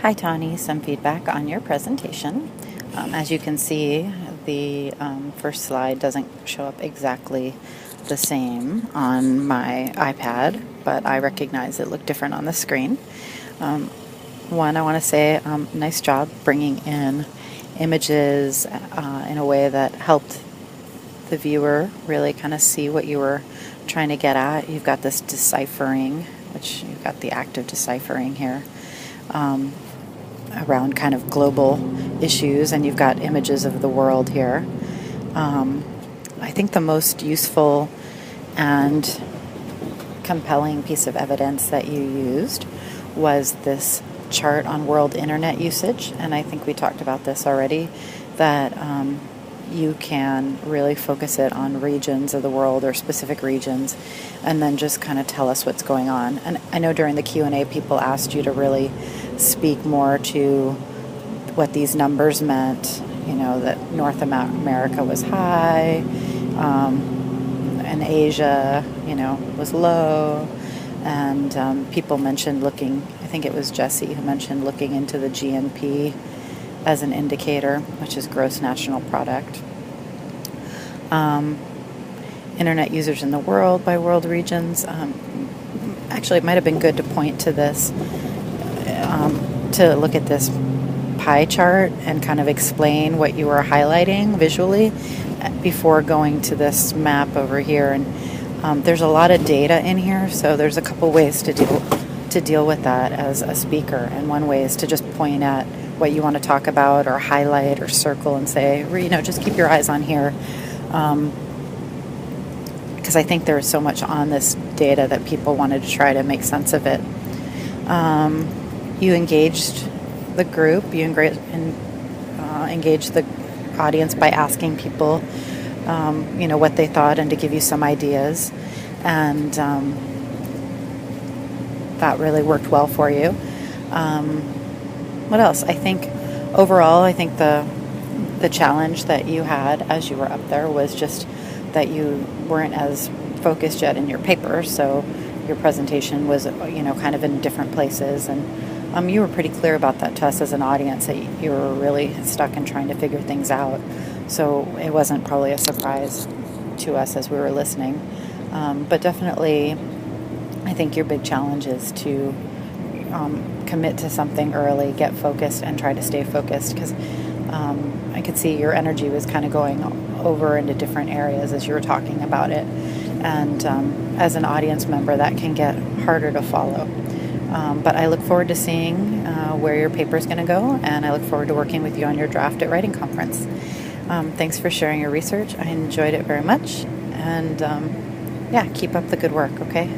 Hi, Tawny. Some feedback on your presentation. As you can see, the first slide doesn't show up exactly the same on my iPad, but I recognize it looked different on the screen. One, I want to say nice job bringing in images in a way that helped the viewer really kind of see what you were trying to get at. You've got this deciphering, which you've got the active deciphering here. Around kind of global issues, and you've got images of the world here. I think the most useful and compelling piece of evidence that you used was this chart on world internet usage, and I think we talked about this already, that you can really focus it on regions of the world or specific regions and then just kind of tell us what's going on. And I know during the Q&A people asked you to really speak more to what these numbers meant, that North America was high, and Asia, was low, and people mentioned looking, I think it was Jesse who mentioned looking into the GNP as an indicator, which is gross national product. Internet users in the world by world regions. Actually, it might have been good to point to this, to look at this pie chart and kind of explain what you were highlighting visually before going to this map over here. And there's a lot of data in here, so there's a couple ways to deal with that as a speaker. And one way is to just point at what you want to talk about or highlight or circle and say, just keep your eyes on here. Because I think there was so much on this data that people wanted to try to make sense of it. You engaged the group, you engaged the audience by asking people, what they thought and to give you some ideas. And that really worked well for you. What else? I think overall, the challenge that you had as you were up there was just that you weren't as focused yet in your paper, so your presentation was, kind of in different places, and you were pretty clear about that to us as an audience, that you were really stuck in trying to figure things out, so it wasn't probably a surprise to us as we were listening, but definitely I think your big challenge is to commit to something early, get focused, and try to stay focused, because I could see your energy was kind of going over into different areas as you were talking about it. And as an audience member, that can get harder to follow. But I look forward to seeing where your paper is going to go, and I look forward to working with you on your draft at Writing Conference. Thanks for sharing your research. I enjoyed it very much. And keep up the good work, okay?